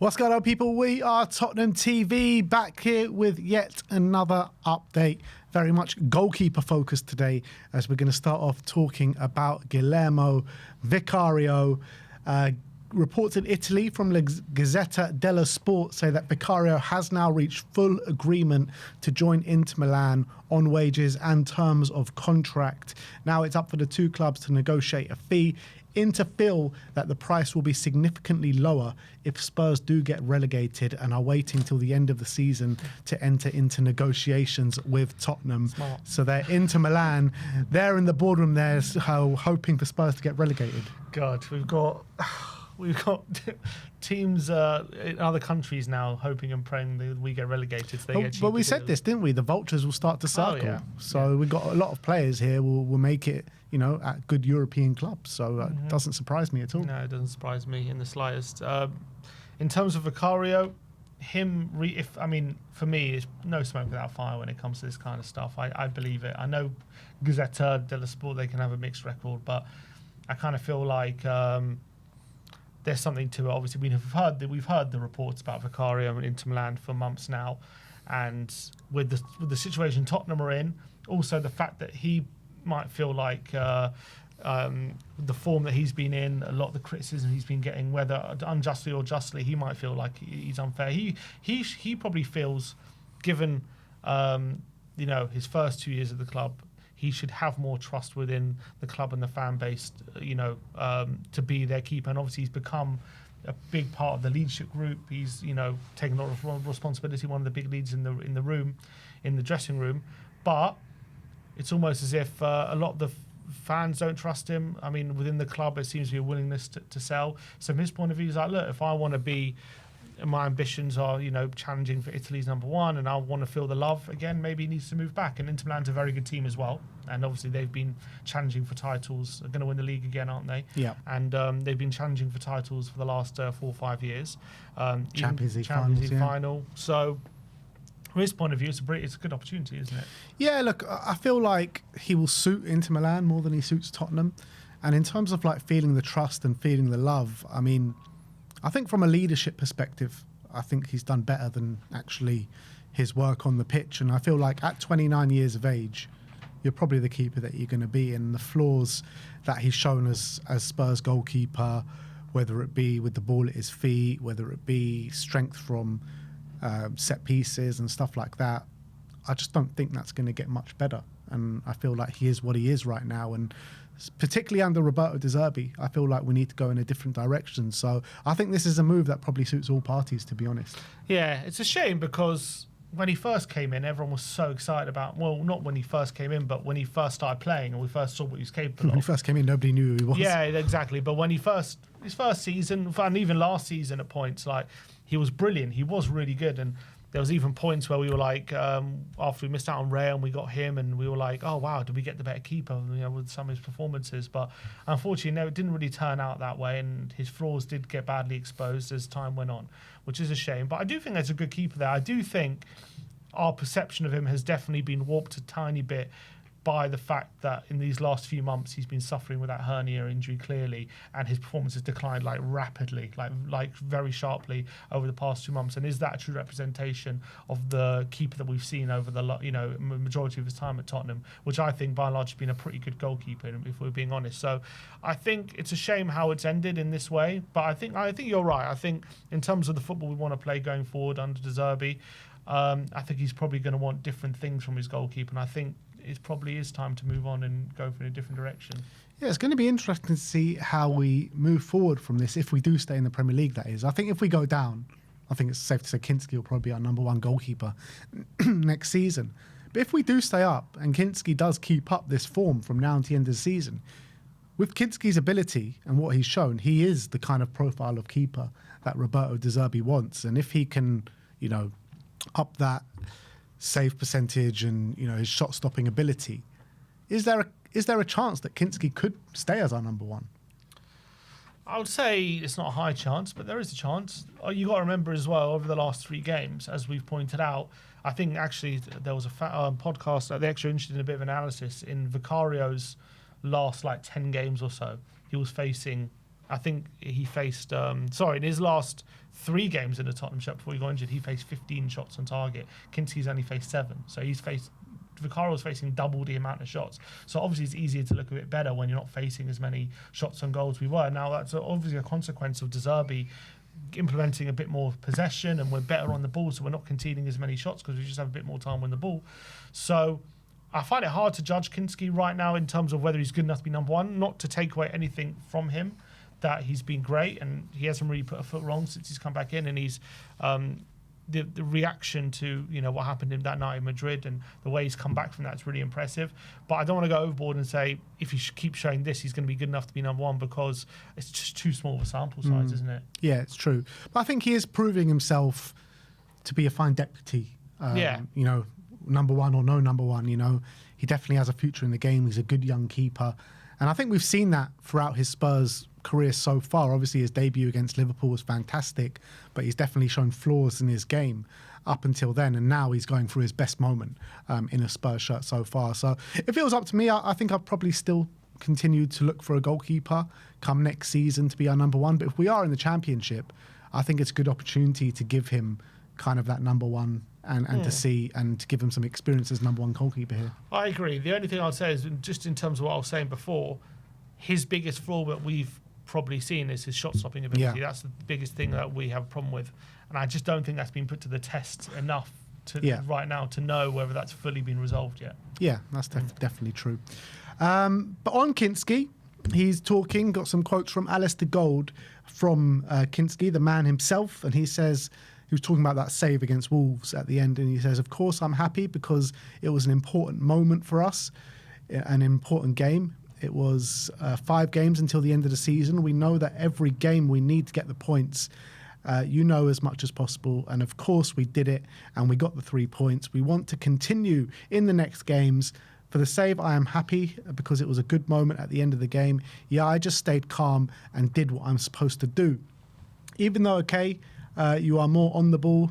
What's going on, people? We are Tottenham TV, back here with yet another update. Very much goalkeeper focused today, as we're going to start off talking about Guillermo Vicario. Reports in Italy from La Gazzetta dello Sport say that Vicario has now reached full agreement to join Inter Milan on wages and terms of contract. Now it's up for the two clubs to negotiate a fee. Inter feel that the price will be significantly lower if Spurs do get relegated and are waiting till the end of the season to enter into negotiations with Tottenham. Smart. So they're Inter Milan. They're in the boardroom there, hoping for Spurs to get relegated. God, we've got teams in other countries now hoping and praying that we get relegated. So they get But we cheaper said deals. this, didn't we? The vultures will start to circle. yeah. So we've got a lot of players here will make it, at good European clubs. So it doesn't surprise me at all. No, it doesn't surprise me in the slightest. In terms of Vicario, for me, it's no smoke without fire when it comes to this kind of stuff. I believe it. I know Gazzetta dello Sport, they can have a mixed record, but I kind of feel like there's something to it. Obviously, we've heard the reports about Vicario and Inter Milan for months now, and with the situation Tottenham are in, also the fact that he might feel like the form that he's been in, a lot of the criticism he's been getting, whether unjustly or justly, he might feel like he's unfair. He probably feels, given his first 2 years at the club, he should have more trust within the club and the fan base, to be their keeper. And obviously, he's become a big part of the leadership group. He's, taken a lot of responsibility, one of the big leads in the room, in the dressing room. But it's almost as if a lot of the fans don't trust him. I mean, within the club, it seems to be a willingness to sell. So from his point of view, he's like, look, if I want to be, my ambitions are, challenging for Italy's number one, and I want to feel the love again, maybe he needs to move back. And Inter Milan's a very good team as well. And obviously they've been challenging for titles. They're going to win the league again, aren't they? Yeah. And they've been challenging for titles for the last 4 or 5 years. Champions League final. So from his point of view, it's a good opportunity, isn't it? Yeah, look, I feel like he will suit Inter Milan more than he suits Tottenham. And in terms of feeling the trust and feeling the love, I think from a leadership perspective, I think he's done better than actually his work on the pitch. And I feel like at 29 years of age, you're probably the keeper that you're going to be. And the flaws that he's shown as Spurs goalkeeper, whether it be with the ball at his feet, whether it be strength from set pieces and stuff like that, I just don't think that's going to get much better. And I feel like he is what he is right now. And particularly under Roberto De Zerbi, I feel like we need to go in a different direction. So I think this is a move that probably suits all parties, to be honest. Yeah, it's a shame because when he first came in, everyone was so excited about, well, not when he first came in, but when he first started playing and we first saw what he was capable of. When he first came in, nobody knew who he was. Yeah, exactly. But when his first season, and even last season at points, he was brilliant. He was really good. And there was even points where we were like, after we missed out on Ray and we got him, and we were like, oh wow, did we get the better keeper? With some of his performances. But unfortunately, no, it didn't really turn out that way, and his flaws did get badly exposed as time went on, which is a shame. But I do think there's a good keeper there. I do think our perception of him has definitely been warped a tiny bit by the fact that in these last few months he's been suffering with that hernia injury clearly, and his performance has declined rapidly, like very sharply over the past 2 months. And is that a true representation of the keeper that we've seen over the majority of his time at Tottenham, which I think by and large has been a pretty good goalkeeper, if we're being honest. So I think it's a shame how it's ended in this way, but I think you're right. I think in terms of the football we want to play going forward under De Zerbi, I think he's probably going to want different things from his goalkeeper, and I think it probably is time to move on and go for a different direction. Yeah, it's going to be interesting to see how we move forward from this, if we do stay in the Premier League, that is. I think if we go down, I think it's safe to say Kinsky will probably be our number one goalkeeper next season. But if we do stay up and Kinsky does keep up this form from now until the end of the season, with Kinsky's ability and what he's shown, he is the kind of profile of keeper that Roberto De Zerbi wants. And if he can, up that save percentage and his shot stopping ability, is there a chance that Kinsky could stay as our number one? I would say it's not a high chance, but there is a chance. You got to remember as well, over the last 3 games, as we've pointed out, I think actually there was a podcast that they actually interested in a bit of analysis in Vicario's last 10 games or so. He was facing I think he faced, in his last 3 games in the Tottenham shirt before he got injured, he faced 15 shots on target. Kinsky's only faced 7. So Vicario's facing double the amount of shots. So obviously it's easier to look a bit better when you're not facing as many shots on goal as we were. Now that's obviously a consequence of De Zerbi implementing a bit more possession, and we're better on the ball, so we're not conceding as many shots because we just have a bit more time on the ball. So I find it hard to judge Kinsky right now in terms of whether he's good enough to be number 1, not to take away anything from him, that he's been great and he hasn't really put a foot wrong since he's come back in, and he's the reaction to what happened to him that night in Madrid and the way he's come back from that's really impressive. But I don't want to go overboard and say if he keeps showing this, he's going to be good enough to be number 1, because it's just too small of a sample size, isn't it? Yeah, it's true. But I think he is proving himself to be a fine deputy. Number 1 or no number 1, he definitely has a future in the game. He's a good young keeper. And I think we've seen that throughout his Spurs career so far. Obviously, his debut against Liverpool was fantastic, but he's definitely shown flaws in his game up until then. And now he's going through his best moment in a Spurs shirt so far. So if it was up to me, I think I'd probably still continue to look for a goalkeeper come next season to be our number 1. But if we are in the Championship, I think it's a good opportunity to give him kind of that number 1 and to see and to give him some experience as number 1 goalkeeper here. I agree. The only thing I'd say is, just in terms of what I was saying before, his biggest flaw that we've probably seen is his shot stopping ability. Yeah. That's the biggest thing that we have a problem with, and I just don't think that's been put to the test enough right now to know whether that's fully been resolved yet. Yeah, that's definitely true. But on Kinsky, he's got some quotes from Alistair Gold from Kinsky, the man himself, and he says, he was talking about that save against Wolves at the end, and he says, "Of course, I'm happy because it was an important moment for us, an important game. It was 5 games until the end of the season. We know that every game we need to get the points, as much as possible. And of course, we did it, and we got the 3 points. We want to continue in the next games. For the save, I am happy because it was a good moment at the end of the game. Yeah, I just stayed calm and did what I'm supposed to do. Even though, you are more on the ball.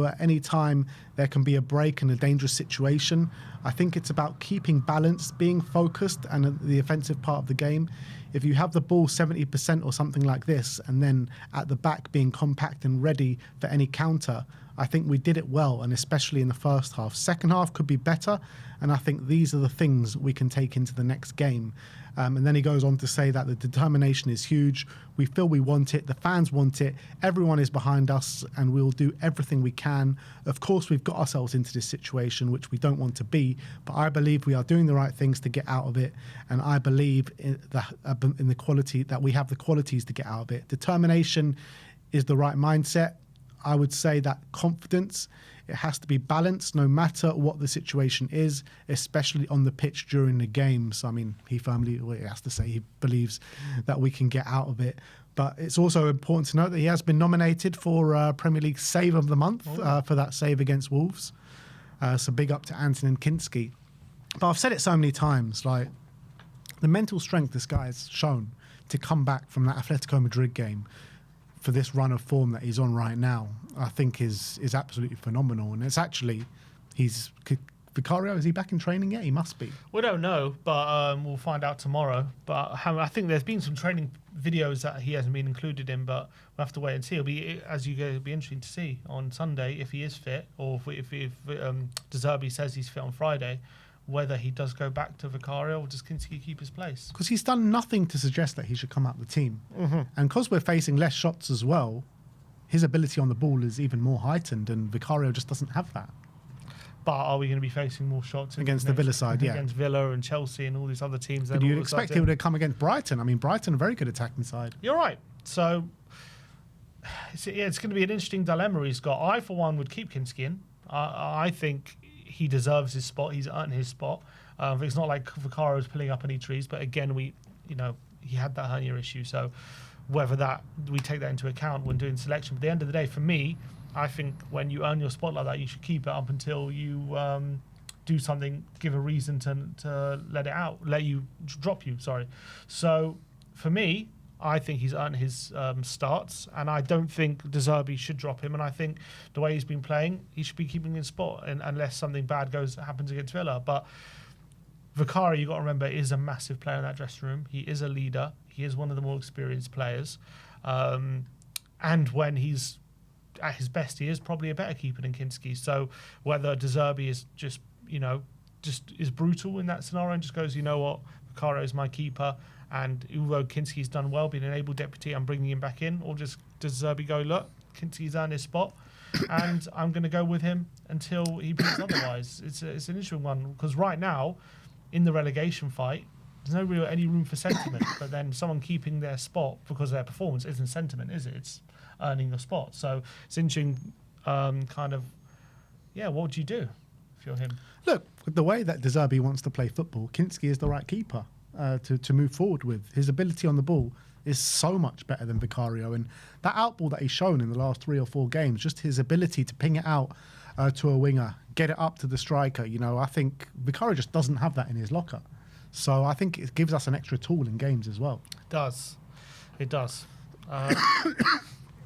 At any time there can be a break and a dangerous situation. I think it's about keeping balance, being focused, and the offensive part of the game. If you have the ball 70% or something like this, and then at the back being compact and ready for any counter, I think we did it well, and especially in the first half. Second half could be better, and I think these are the things we can take into the next game. And then he goes on to say that the determination is huge. We feel we want it. The fans want it. Everyone is behind us, and we'll do everything we can. Of course, we've got ourselves into this situation, which we don't want to be, but I believe we are doing the right things to get out of it, and I believe in the quality that we have the qualities to get out of it. Determination is the right mindset. I would say that confidence, it has to be balanced no matter what the situation is, especially on the pitch during the game. So, he has to say he believes that we can get out of it. But it's also important to note that he has been nominated for Premier League Save of the Month for that save against Wolves. So big up to Anton Kinsky. But I've said it so many times, the mental strength this guy has shown to come back from that Atletico Madrid game for this run of form that he's on right now, I think is absolutely phenomenal. And it's actually, Vicario, is he back in training yet? He must be. We don't know, but we'll find out tomorrow. But I think there's been some training videos that he hasn't been included in, but we'll have to wait and see. It'll be interesting to see on Sunday if he is fit, or if De Zerbi says he's fit on Friday, whether he does go back to Vicario or does Kinsky keep his place. Because he's done nothing to suggest that he should come out of the team. Mm-hmm. And because we're facing less shots as well, his ability on the ball is even more heightened, and Vicario just doesn't have that. But are we going to be facing more shots against the Villa side? Yeah, against Villa and Chelsea and all these other teams. But you'd expect him to come against Brighton. Brighton are a very good attacking side. You're right. So it's going to be an interesting dilemma he's got. I, for one, would keep Kinsky in. I think he deserves his spot. He's earned his spot. It's not like Vicario's pulling up any trees, but again, he had that hernia issue. So whether we take that into account when doing selection. But at the end of the day, for me, I think when you earn your spot like that, you should keep it up until you do something, give a reason to let you drop you. Sorry. So for me, I think he's earned his starts, and I don't think De Zerbi should drop him. And I think the way he's been playing, he should be keeping his spot, unless something bad happens against Villa. But Vicario, you got to remember, is a massive player in that dressing room. He is a leader. He is one of the more experienced players. And when he's at his best, he is probably a better keeper than Kinsky. So whether De Zerbi is just is brutal in that scenario and just goes, you know what, Vicario is my keeper, and although Kinsky's done well, being an able deputy, I'm bringing him back in, or just does De Zerbi go, look, Kinsky's earned his spot, and I'm going to go with him until he proves otherwise. It's an interesting one, because right now, in the relegation fight, there's no any room for sentiment, but then someone keeping their spot because of their performance isn't sentiment, is it? It's earning your spot. So it's interesting, what would you do if you're him? Look, with the way that De Zerbi wants to play football, Kinsky is the right keeper to move forward with. His ability on the ball is so much better than Vicario, and that outball that he's shown in the last 3 or 4 games, just his ability to ping it out to a winger, get it up to the striker, I think Vicario just doesn't have that in his locker. So I think it gives us an extra tool in games as well. It does.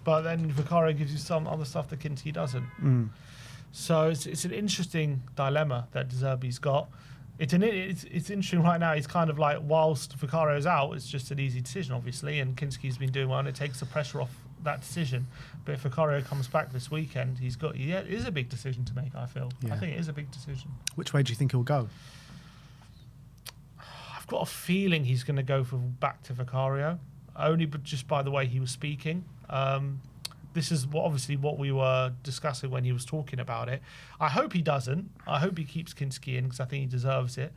But then Vicario gives you some other stuff that Kinsky doesn't. So it's an interesting dilemma that De Zerbi's got. It's interesting right now. He's kind of like, whilst Vicario's out, it's just an easy decision, obviously, and Kinsky's been doing well, and it takes the pressure off that decision. But if Vicario comes back this weekend, it is a big decision to make, I feel. Yeah. I think it is a big decision. Which way do you think he'll go? I've got a feeling he's going to go back to Vicario, only just by the way he was speaking. This is obviously what we were discussing when he was talking about it. I hope he doesn't. I hope he keeps Kinsky in, because I think he deserves it.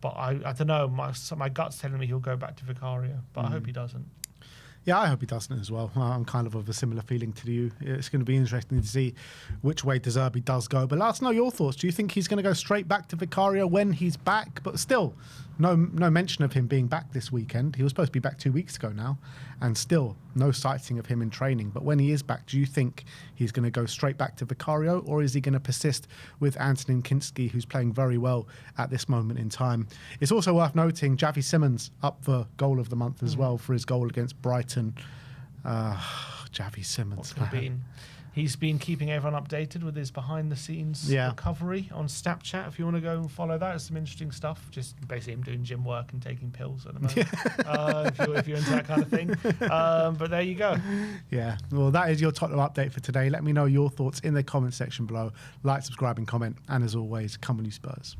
But I don't know. My gut's telling me he'll go back to Vicario, but I hope he doesn't. Yeah, I hope he doesn't as well. I'm kind of a similar feeling to you. It's going to be interesting to see which way De Zerbi does go. But let us know your thoughts. Do you think he's going to go straight back to Vicario when he's back? But still, no mention of him being back this weekend. He was supposed to be back 2 weeks ago now, and still no sighting of him in training. But when he is back, do you think he's going to go straight back to Vicario, or is he going to persist with Antonin Kinsky, who's playing very well at this moment in time? It's also worth noting Javi Simmons up for goal of the month as well for his goal against Brighton. Javi Simmons. He's been keeping everyone updated with his behind-the-scenes recovery on Snapchat. If you want to go and follow that, it's some interesting stuff. Just basically him doing gym work and taking pills at the moment, if you're into that kind of thing. But there you go. Yeah, well, that is your Tottenham update for today. Let me know your thoughts in the comment section below. Like, subscribe and comment. And as always, come on you Spurs.